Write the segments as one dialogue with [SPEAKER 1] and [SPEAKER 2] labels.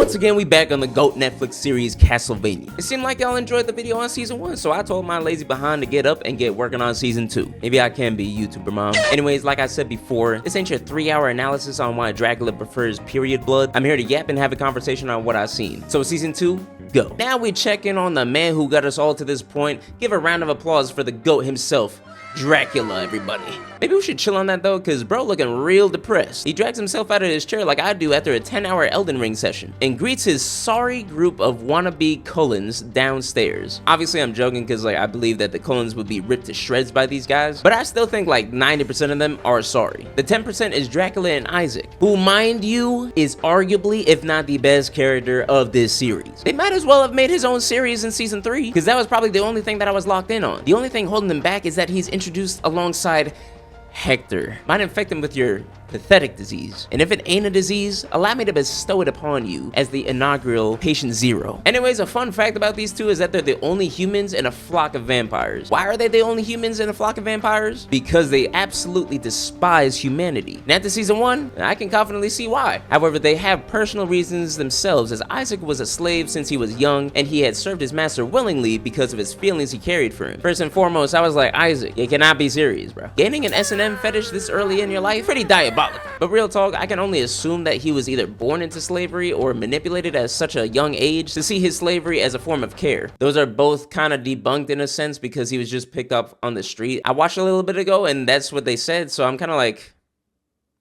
[SPEAKER 1] once again, we back on the GOAT Netflix series Castlevania. It seemed like y'all enjoyed the video on season 1, so I told my lazy behind to get up and get working on season 2. Maybe I can be YouTuber mom. Anyways, like I said before, this ain't your 3-hour analysis on why Dracula prefers period blood. I'm here to yap and have a conversation on what I've seen. So season 2, go. Now we check in on the man who got us all to this point. Give a round of applause for the GOAT himself, Dracula, everybody. Maybe we should chill on that though, cause bro looking real depressed. He drags himself out of his chair like I do after a 10-hour Elden Ring session and greets his sorry group of wannabe Cullens downstairs. Obviously I'm joking cause like I believe that the Cullens would be ripped to shreds by these guys, but I still think like 90% of them are sorry. The 10% is Dracula and Isaac, who mind you is arguably if not the best character of this series. They might as well have made his own series in season 3 cause that was probably the only thing that I was locked in on. The only thing holding them back is that he's introduced alongside Hector. Might infect him with your pathetic disease. And if it ain't a disease, allow me to bestow it upon you as the inaugural patient 0. Anyways, a fun fact about these two is that they're the only humans in a flock of vampires. Why are they the only humans in a flock of vampires? Because they absolutely despise humanity. And after season 1, I can confidently see why. However, they have personal reasons themselves, as Isaac was a slave since he was young and he had served his master willingly because of his feelings he carried for him. First and foremost, I was like, Isaac, you cannot be serious, bro. Gaining an S&M fetish this early in your life, pretty diabolical. But real talk, I can only assume that he was either born into slavery or manipulated at such a young age to see his slavery as a form of care. Those are both kind of debunked in a sense because he was just picked up on the street. I watched a little bit ago and that's what they said, so I'm kind of like,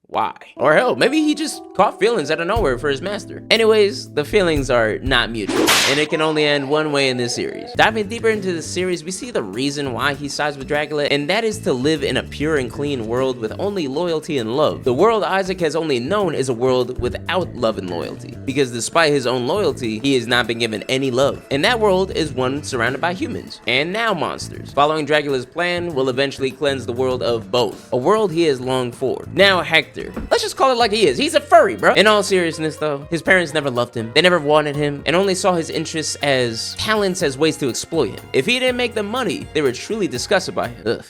[SPEAKER 1] why? Or hell, maybe he just caught feelings out of nowhere for his master. Anyways, the feelings are not mutual, and it can only end one way in this series. Diving deeper into the series, we see the reason why he sides with Dracula, and that is to live in a pure and clean world with only loyalty and love. The world Isaac has only known is a world without love and loyalty, because despite his own loyalty, he has not been given any love. And that world is one surrounded by humans, and now monsters. Following Dracula's plan will eventually cleanse the world of both, a world he has longed for. Now Hector. Let's just call it like he is. He's a furry, bro. In all seriousness though, his parents never loved him. They never wanted him and only saw his interests as talents as ways to exploit him. If he didn't make them money, they were truly disgusted by him. Ugh.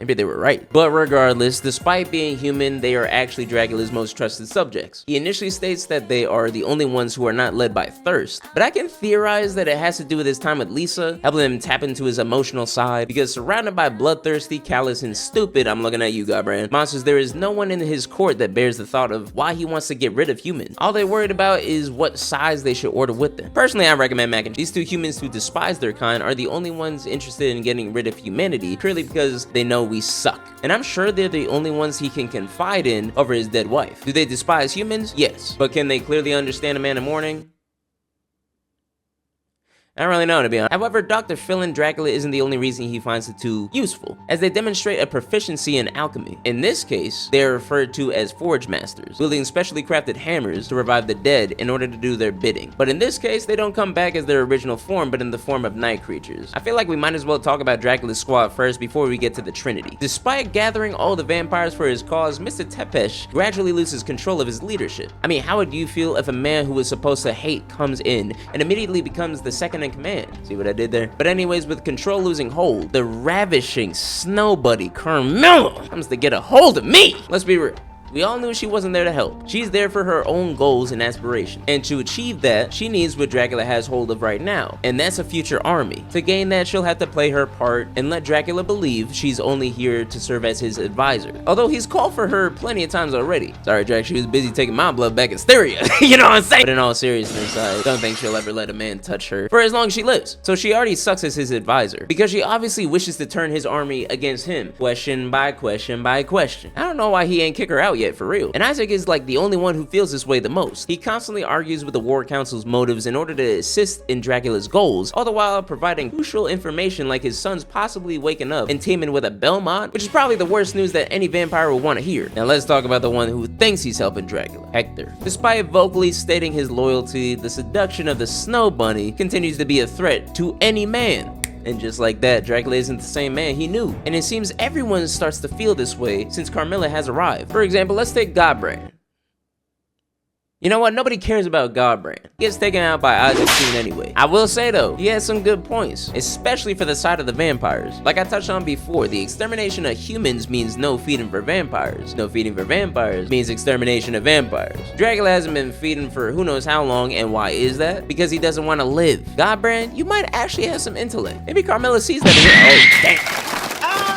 [SPEAKER 1] Maybe they were right. But regardless, despite being human, they are actually Dracula's most trusted subjects. He initially states that they are the only ones who are not led by thirst, but I can theorize that it has to do with his time with Lisa, helping him tap into his emotional side, because surrounded by bloodthirsty, callous, and stupid, I'm looking at you, Godbrand, monsters, there is no one in his court that bears the thought of why he wants to get rid of humans. All they're worried about is what size they should order with them. Personally, I recommend mac and cheese. These two humans who despise their kind are the only ones interested in getting rid of humanity, purely because they know we suck. And I'm sure they're the only ones he can confide in over his dead wife. Do they despise humans? Yes. But can they clearly understand a man in mourning? I don't really know, to be honest. However, Dr. Phil and Dracula isn't the only reason he finds the two useful, as they demonstrate a proficiency in alchemy. In this case, they are referred to as forge masters, wielding specially crafted hammers to revive the dead in order to do their bidding. But in this case, they don't come back as their original form, but in the form of night creatures. I feel like we might as well talk about Dracula's squad first before we get to the Trinity. Despite gathering all the vampires for his cause, Mr. Tepesh gradually loses control of his leadership. I mean, how would you feel if a man who was supposed to hate comes in and immediately becomes the second in command? See what I did there? But anyways, with control losing hold, the ravishing snow buddy Carmilla comes to get a hold of me. Let's be real. We all knew she wasn't there to help. She's there for her own goals and aspirations. And to achieve that, she needs what Dracula has hold of right now. And that's a future army. To gain that, she'll have to play her part and let Dracula believe she's only here to serve as his advisor. Although he's called for her plenty of times already. Sorry, Drac, she was busy taking my blood back in Styria. You know what I'm saying? But in all seriousness, I don't think she'll ever let a man touch her for as long as she lives. So she already sucks as his advisor, because she obviously wishes to turn his army against him, question by question by question. I don't know why he ain't kick her out yet, for real. And Isaac is like the only one who feels this way the most. He constantly argues with the War Council's motives in order to assist in Dracula's goals, all the while providing crucial information like his son's possibly waking up and teaming with a Belmont, which is probably the worst news that any vampire would want to hear. Now let's talk about the one who thinks he's helping Dracula, Hector. Despite vocally stating his loyalty, the seduction of the Snow Bunny continues to be a threat to any man. And just like that, Dracula isn't the same man he knew. And it seems everyone starts to feel this way since Carmilla has arrived. For example, let's take Godbrand. You know what? Nobody cares about Godbrand. He gets taken out by Isaac soon anyway. I will say though, he has some good points, especially for the side of the vampires. Like I touched on before, the extermination of humans means no feeding for vampires. No feeding for vampires means extermination of vampires. Dracula hasn't been feeding for who knows how long, and why is that? Because he doesn't want to live. Godbrand, you might actually have some intellect. Maybe Carmilla sees that and oh, damn.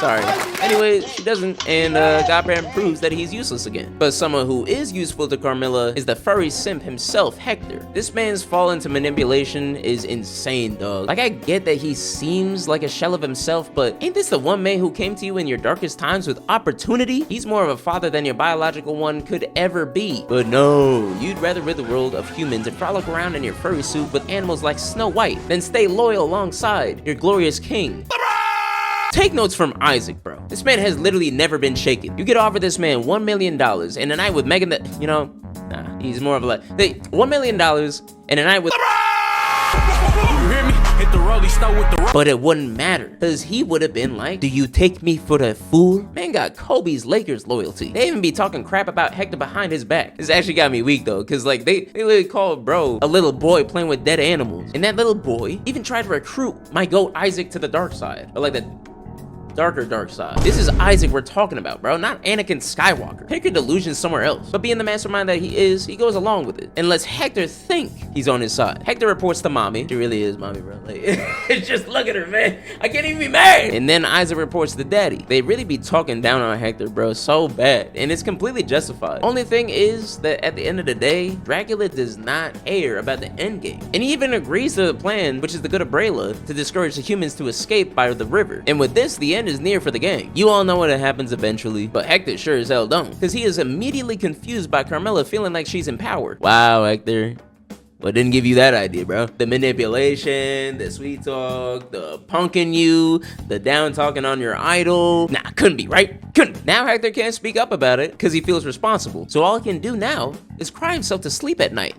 [SPEAKER 1] Sorry. Anyway, she doesn't, and Godbrand proves that he's useless again. But someone who is useful to Carmilla is the furry simp himself, Hector. This man's fall into manipulation is insane, dog. Like, I get that he seems like a shell of himself, but ain't this the one man who came to you in your darkest times with opportunity? He's more of a father than your biological one could ever be. But no, you'd rather rid the world of humans and frolic around in your furry suit with animals like Snow White than stay loyal alongside your glorious king. Take notes from Isaac, bro. This man has literally never been shaken. You could offer this man $1 million and a night with Megan that, you know, nah, he's more of a like, hey, $1 million and a night with you hear me? Hit the rollie, start with the but it wouldn't matter, because he would have been like, do you take me for the fool? Man got Kobe's Lakers loyalty. They even be talking crap about Hector behind his back. This actually got me weak though, because like they literally called bro a little boy playing with dead animals. And that little boy even tried to recruit my goat Isaac to the dark side. Or like the dark side. This is Isaac we're talking about, bro, not Anakin Skywalker. Pick your delusions somewhere else. But being the mastermind that he is, he goes along with it and lets Hector think he's on his side. Hector reports to mommy. She really is mommy, bro. Like, just look at her, man. I can't even be mad. And then Isaac reports to daddy. They really be talking down on Hector, bro, so bad. And it's completely justified. Only thing is that at the end of the day, Dracula does not care about the end game. And he even agrees to the plan, which is the good of Braila, to discourage the humans to escape by the river. And with this, the end is near for the gang. You all know what happens eventually, but Hector sure as hell don't, because he is immediately confused by Carmilla feeling like she's in power. Wow, Hector. What didn't give you that idea, bro? The manipulation, the sweet talk, the punking you, the down talking on your idol. Nah, couldn't be, right? Couldn't. Now Hector can't speak up about it because he feels responsible. So all he can do now is cry himself to sleep at night.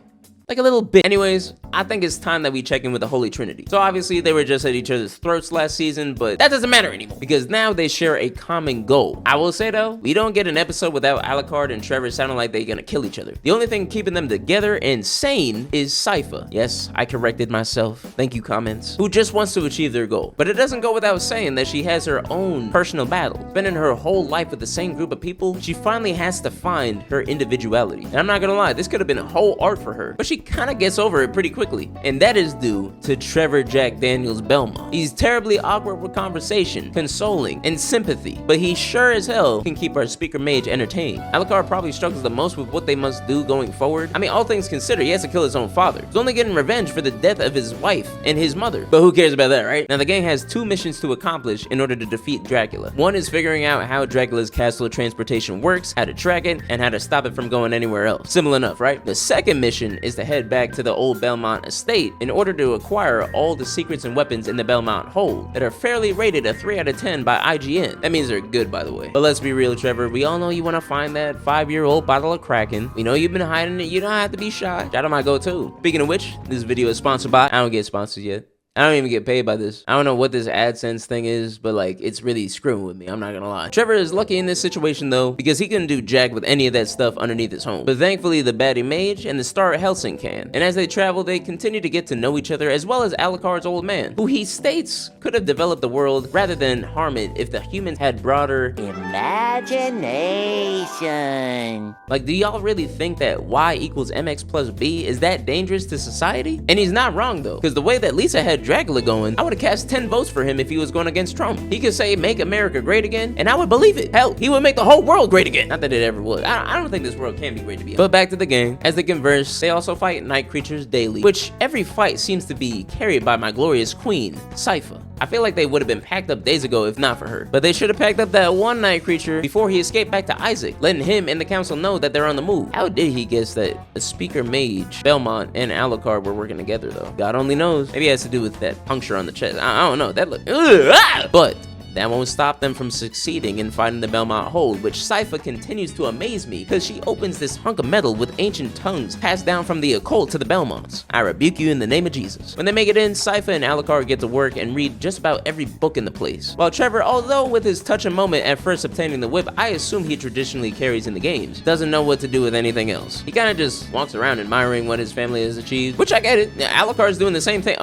[SPEAKER 1] Like a little bit. Anyways, I think it's time that we check in with the Holy Trinity. So obviously they were just at each other's throats last season, but that doesn't matter anymore because now they share a common goal. I will say though, we don't get an episode without Alucard and Trevor sounding like they're gonna kill each other. The only thing keeping them together and sane is Sypha. Yes, I corrected myself. Thank you, comments. Who just wants to achieve their goal. But it doesn't go without saying that she has her own personal battle. Spending her whole life with the same group of people, she finally has to find her individuality. And I'm not gonna lie, this could have been a whole arc for her, but she kind of gets over it pretty quickly, and that is due to Trevor Jack Daniels Belmont. He's terribly awkward with conversation, consoling, and sympathy, but he sure as hell can keep our speaker mage entertained. Alucard probably struggles the most with what they must do going forward. I mean, all things considered, he has to kill his own father. He's only getting revenge for the death of his wife and his mother, but who cares about that, right? Now the gang has two missions to accomplish in order to defeat Dracula. One is figuring out how Dracula's castle transportation works, how to track it, and how to stop it from going anywhere else. Simple enough, right? The second mission is to head back to the old Belmont estate in order to acquire all the secrets and weapons in the Belmont hold that are fairly rated a 3 out of 10 by IGN. That means they're good, by the way. But let's be real, Trevor, we all know you want to find that 5-year-old bottle of Kraken. We know you've been hiding it. You don't have to be shy. Shout out my go-to. Speaking of which, this video is sponsored by, I don't get sponsored yet. I don't even get paid by this. I don't know what this AdSense thing is, but like, it's really screwing with me, I'm not gonna lie. Trevor is lucky in this situation though, because he couldn't do jack with any of that stuff underneath his home. But thankfully, the baddie mage and the star Helsing can. And as they travel, they continue to get to know each other, as well as Alucard's old man, who he states could have developed the world rather than harm it if the humans had broader imagination. Like, do y'all really think that Y equals MX plus B is that dangerous to society? And he's not wrong though, because the way that Lisa had Dracula going, I would have cast 10 votes for him if he was going against Trump. He could say, make America great again, and I would believe it. Hell, he would make the whole world great again. Not that it ever would. I don't think this world can be great to be honest. But back to the gang. As they converse, they also fight night creatures daily, which every fight seems to be carried by my glorious queen, Sypha. I feel like they would have been packed up days ago if not for her. But they should have packed up that one night creature before he escaped back to Isaac, letting him and the council know that they're on the move. How did he guess that the speaker mage, Belmont, and Alucard were working together though? God only knows. Maybe it has to do with that puncture on the chest. I don't know. That look. But that won't stop them from succeeding in finding the Belmont Hold, which Sypha continues to amaze me because she opens this hunk of metal with ancient tongues passed down from the occult to the Belmonts. I rebuke you in the name of Jesus. When they make it in, Sypha and Alucard get to work and read just about every book in the place. While Trevor, although with his touching moment at first obtaining the whip I assume he traditionally carries in the games, doesn't know what to do with anything else. He kinda just walks around admiring what his family has achieved, which I get it. Alucard's doing the same thing.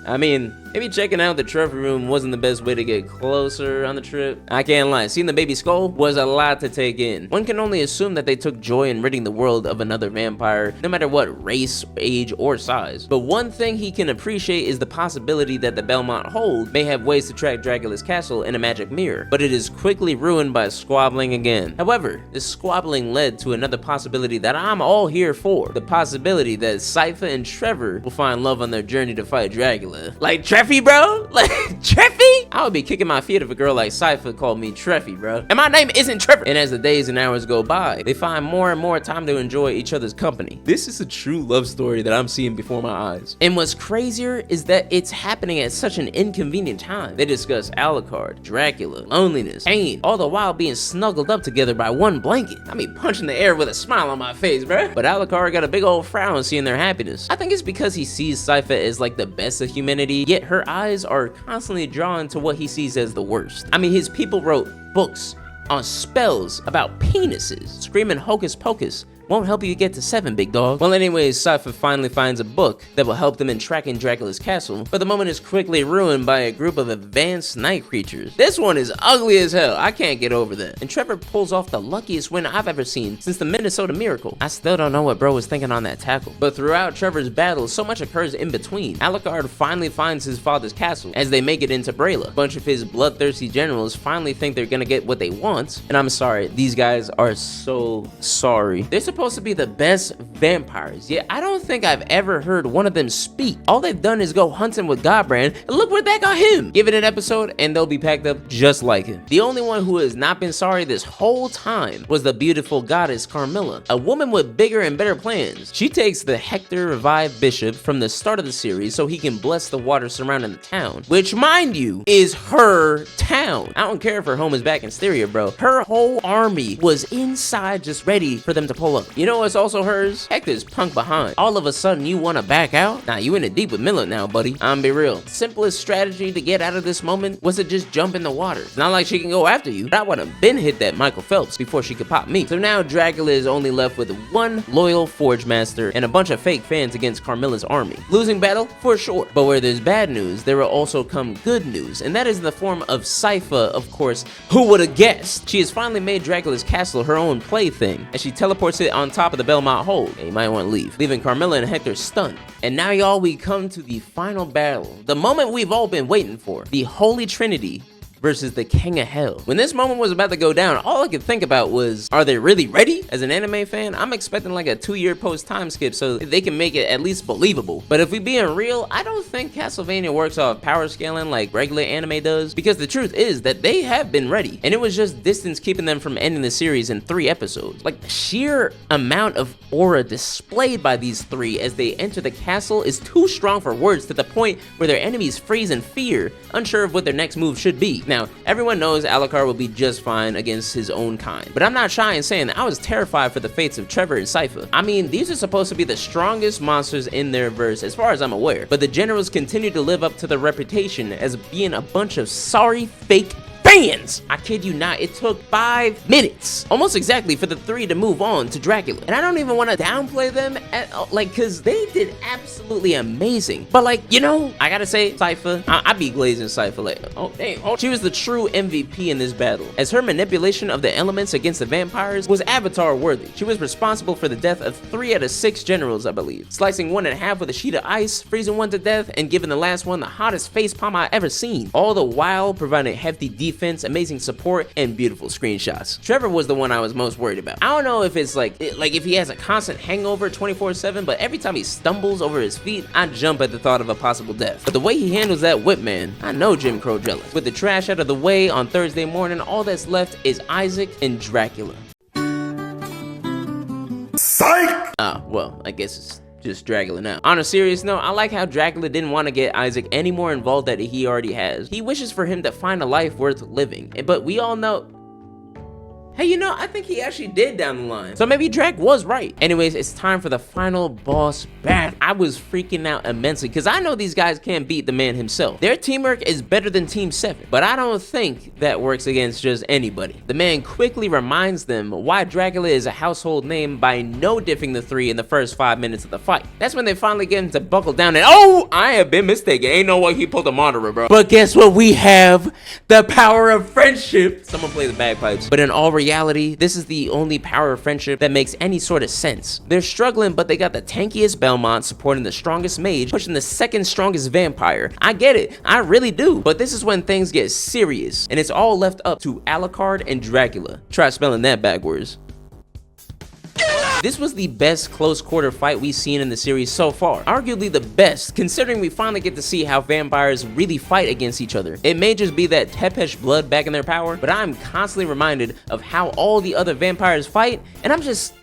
[SPEAKER 1] I mean, maybe checking out the trophy room wasn't the best way to get closer on the trip. I can't lie, seeing the baby skull was a lot to take in. One can only assume that they took joy in ridding the world of another vampire, no matter what race, age, or size. But one thing he can appreciate is the possibility that the Belmont Hold may have ways to track Dracula's castle in a magic mirror, but it is quickly ruined by squabbling again. However, this squabbling led to another possibility that I'm all here for. The possibility that Sypha and Trevor will find love on their journey to fight Dracula. Like Treffy, bro? Like Treffy? I would be kicking my feet if a girl like Sypha called me Treffy, bro. And my name isn't Trevor. And as the days and hours go by, they find more and more time to enjoy each other's company. This is a true love story that I'm seeing before my eyes. And what's crazier is that it's happening at such an inconvenient time. They discuss Alucard, Dracula, loneliness, pain, all the while being snuggled up together by one blanket. I mean, punching the air with a smile on my face, bro. But Alucard got a big old frown seeing their happiness. I think it's because he sees Sypha as like the best of humanity, yet her eyes are constantly drawn to what he sees as the worst. I mean, his people wrote books on spells about penises, screaming hocus pocus won't help you get to 7, big dog. Well, anyways, Sypha finally finds a book that will help them in tracking Dracula's castle, but the moment is quickly ruined by a group of advanced night creatures. This one is ugly as hell. I can't get over that. And Trevor pulls off the luckiest win I've ever seen since the Minnesota Miracle. I still don't know what bro was thinking on that tackle. But throughout Trevor's battles, so much occurs in between. Alucard finally finds his father's castle as they make it into Braila. A bunch of his bloodthirsty generals finally think they're gonna get what they want, and I'm sorry, these guys are so sorry. They're supposed to be the best vampires, yet I don't think I've ever heard one of them speak. All they've done is go hunting with Godbrand, and look where that got him. Give it an episode and they'll be packed up just like him. The only one who has not been sorry this whole time was the beautiful goddess Carmilla, a woman with bigger and better plans. She takes the Hector revived bishop from the start of the series so he can bless the water surrounding the town, which mind you is her town. I don't care if her home is back in Styria, bro. Her whole army was inside just ready for them to pull up. You know what's also hers? Hector's punk behind. All of a sudden you wanna back out? Nah, you in it deep with Miller now, buddy. I'm be real. Simplest strategy to get out of this moment was to just jump in the water. It's not like she can go after you, but I would've been hit that Michael Phelps before she could pop me. So now Dracula is only left with one loyal Forge Master and a bunch of fake fans against Carmilla's army. Losing battle? For sure. But where there's bad news, there will also come good news, and that is in the form of Sypha, of course. Who would've guessed? She has finally made Dracula's castle her own plaything, as she teleports it on top of the Belmont Hold. And you might want to leave, leaving Carmilla and Hector stunned. And now y'all, we come to the final battle, the moment we've all been waiting for, the Holy Trinity versus the King of Hell. When this moment was about to go down, all I could think about was, are they really ready? As an anime fan, I'm expecting like a 2-year post time skip so they can make it at least believable. But if we being real, I don't think Castlevania works off power scaling like regular anime does, because the truth is that they have been ready, and it was just distance keeping them from ending the series in 3 episodes. Like, the sheer amount of aura displayed by these 3 as they enter the castle is too strong for words, to the point where their enemies freeze in fear, unsure of what their next move should be. Now, everyone knows Alucard will be just fine against his own kind, but I'm not shy in saying that I was terrified for the fates of Trevor and Sypha. I mean, these are supposed to be the strongest monsters in their verse as far as I'm aware, but the generals continue to live up to their reputation as being a bunch of sorry fake fans. I kid you not, it took 5 minutes, almost exactly, for the 3 to move on to Dracula. And I don't even want to downplay them at all, like, cause they did absolutely amazing. But like, you know, I gotta say, Sypha, I be glazing Sypha like, oh dang, she was the true MVP in this battle, as her manipulation of the elements against the vampires was Avatar worthy. She was responsible for the death of 3 out of 6 generals, I believe, slicing one in half with a sheet of ice, freezing one to death, and giving the last one the hottest facepalm I ever seen, all the while providing hefty defense, amazing support, and beautiful screenshots. Trevor was the one I was most worried about. I don't know if it's like if he has a constant hangover 24/7, but every time he stumbles over his feet, I jump at the thought of a possible death. But the way he handles that whip, man, I know Jim Crow jealous. With the trash out of the way on Thursday morning, all that's left is Isaac and Dracula. Psych! Ah, well, I guess it's just Dracula now. On a serious note, I like how Dracula didn't want to get Isaac any more involved that he already has. He wishes for him to find a life worth living, but we all know, hey, you know, I think he actually did down the line. So maybe Drac was right. Anyways, it's time for the final boss battle. I was freaking out immensely because I know these guys can't beat the man himself. Their teamwork is better than Team 7, but I don't think that works against just anybody. The man quickly reminds them why Dracula is a household name by no-diffing the three in the first 5 minutes of the fight. That's when they finally get him to buckle down and, oh, I have been mistaken. Ain't no way he pulled a murderer, bro. But guess what? We have the power of friendship. Someone play the bagpipes. But in all reality, this is the only power of friendship that makes any sort of sense. They're struggling, but they got the tankiest Belmont supporting the strongest mage, pushing the second strongest vampire. I get it, I really do. But this is when things get serious, and it's all left up to Alucard and Dracula. Try spelling that backwards. This was the best close quarter fight we've seen in the series so far. Arguably the best, considering we finally get to see how vampires really fight against each other. It may just be that Tepesh blood back in their power, but I'm constantly reminded of how all the other vampires fight, and I'm just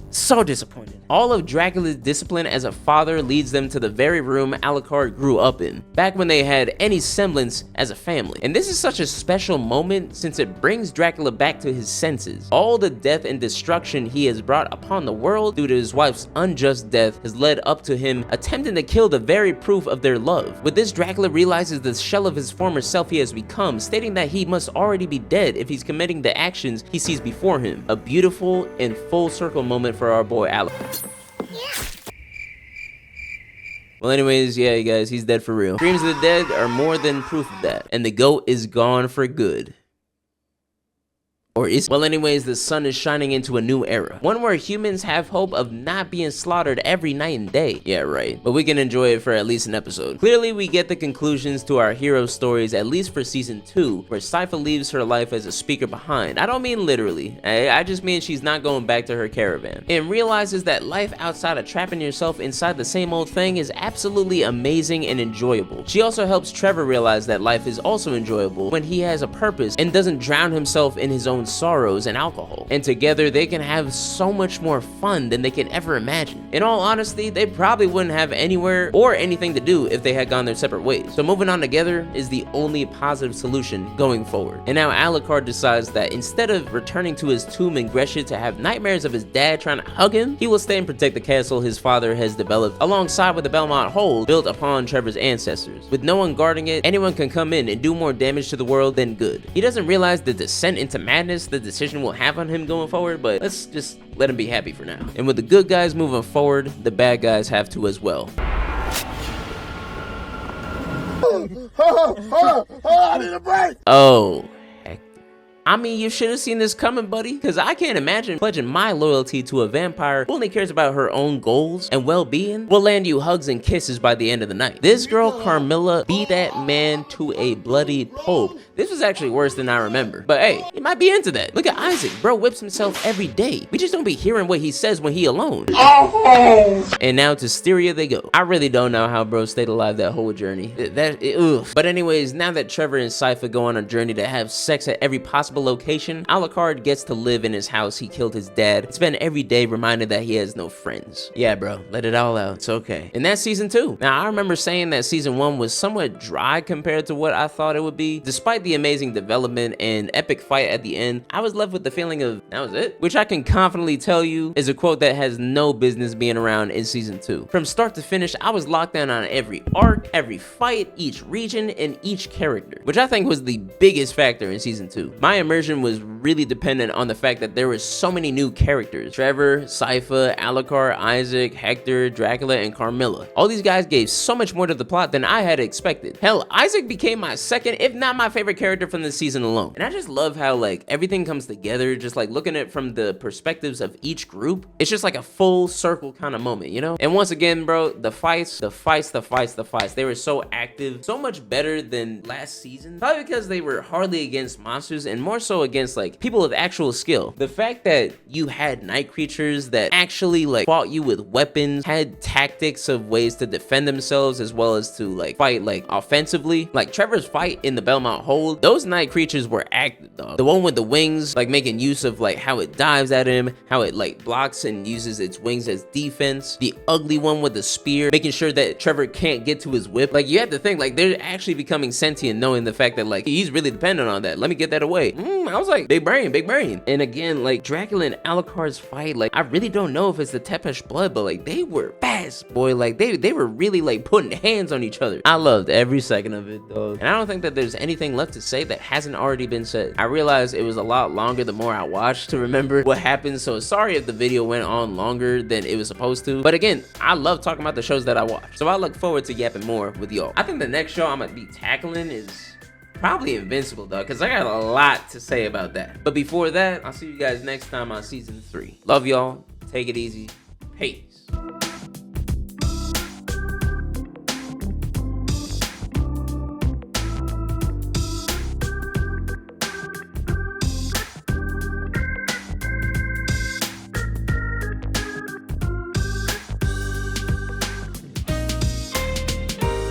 [SPEAKER 1] so disappointed. All of Dracula's discipline as a father leads them to the very room Alucard grew up in, back when they had any semblance as a family. And this is such a special moment since it brings Dracula back to his senses. All the death and destruction he has brought upon the world due to his wife's unjust death has led up to him attempting to kill the very proof of their love. With this, Dracula realizes the shell of his former self he has become, stating that he must already be dead if he's committing the actions he sees before him. A beautiful and full circle moment for our boy Alucard. Well, anyways, yeah, you guys, he's dead for real. Dreams of the dead are more than proof of that. And the goat is gone for good. Or is it? Well, anyways, the sun is shining into a new era. One where humans have hope of not being slaughtered every night and day. Yeah, right. But we can enjoy it for at least an episode. Clearly, we get the conclusions to our hero stories, at least for season 2, where Sypha leaves her life as a speaker behind. I don't mean literally. I just mean she's not going back to her caravan. And realizes that life outside of trapping yourself inside the same old thing is absolutely amazing and enjoyable. She also helps Trevor realize that life is also enjoyable when he has a purpose and doesn't drown himself in his own sorrows and alcohol. And together they can have so much more fun than they can ever imagine. In all honesty, they probably wouldn't have anywhere or anything to do if they had gone their separate ways. So moving on together is the only positive solution going forward. And now Alucard decides that instead of returning to his tomb in Grescia to have nightmares of his dad trying to hug him, he will stay and protect the castle his father has developed alongside with the Belmont Hold built upon Trevor's ancestors. With no one guarding it, anyone can come in and do more damage to the world than good. He doesn't realize the descent into madness the decision will have on him going forward, but let's just let him be happy for now. And with the good guys moving forward, the bad guys have to as well. I need a break. Oh, heck. I mean, you should have seen this coming, buddy, because I can't imagine pledging my loyalty to a vampire who only cares about her own goals and well-being will land you hugs and kisses by the end of the night. This girl, Carmilla, beat that man to a bloody pulp. This was actually worse than I remember. But hey, he might be into that. Look at Isaac. Bro whips himself every day. We just don't be hearing what he says when he alone. And now to Styria they go. I really don't know how bro stayed alive that whole journey. Ugh. But anyways, now that Trevor and Sypha go on a journey to have sex at every possible location, Alucard gets to live in his house he killed his dad and spend every day reminded that he has no friends. Yeah, bro, let it all out. It's okay. And that's season 2. Now, I remember saying that season 1 was somewhat dry compared to what I thought it would be. Despite the amazing development and epic fight at the end, I was left with the feeling of that was it, which I can confidently tell you is a quote that has no business being around in season 2. From start to finish, I was locked down on every arc, every fight, each region, and each character, which I think was the biggest factor in season 2. My immersion was really dependent on the fact that there were so many new characters: Trevor, Sypha, Alucard, Isaac, Hector, Dracula, and Carmilla. All these guys gave so much more to the plot than I had expected. Hell, Isaac became my second, if not my favorite character from this season alone. And I just love how like everything comes together, just like looking at it from the perspectives of each group. It's just like a full circle kind of moment, you know? And once again, bro, the fights, they were so active, so much better than last season. Probably because they were hardly against monsters and more more so against like people of actual skill. The fact that you had night creatures that actually like fought you with weapons, had tactics of ways to defend themselves as well as to like fight like offensively. Like Trevor's fight in the Belmont Hold, those night creatures were active, dog. The one with the wings, like making use of like how it dives at him, how it like blocks and uses its wings as defense. The ugly one with the spear, making sure that Trevor can't get to his whip. Like you have to think like they're actually becoming sentient, knowing the fact that like he's really dependent on that. Let me get that away. I was like, big brain, big brain. And again, like Dracula and Alucard's fight, like I really don't know if it's the Tepesh blood, but like they were fast, boy. Like they were really like putting hands on each other. I loved every second of it, dog. And I don't think that there's anything left to say that hasn't already been said. I realized it was a lot longer the more I watched to remember what happened, so sorry if the video went on longer than it was supposed to. But again, I love talking about the shows that I watch, so I look forward to yapping more with y'all. I think the next show I'm gonna be tackling is probably Invincible, though, because I got a lot to say about that. But before that, I'll see you guys next time on season 3. Love y'all. Take it easy. Peace.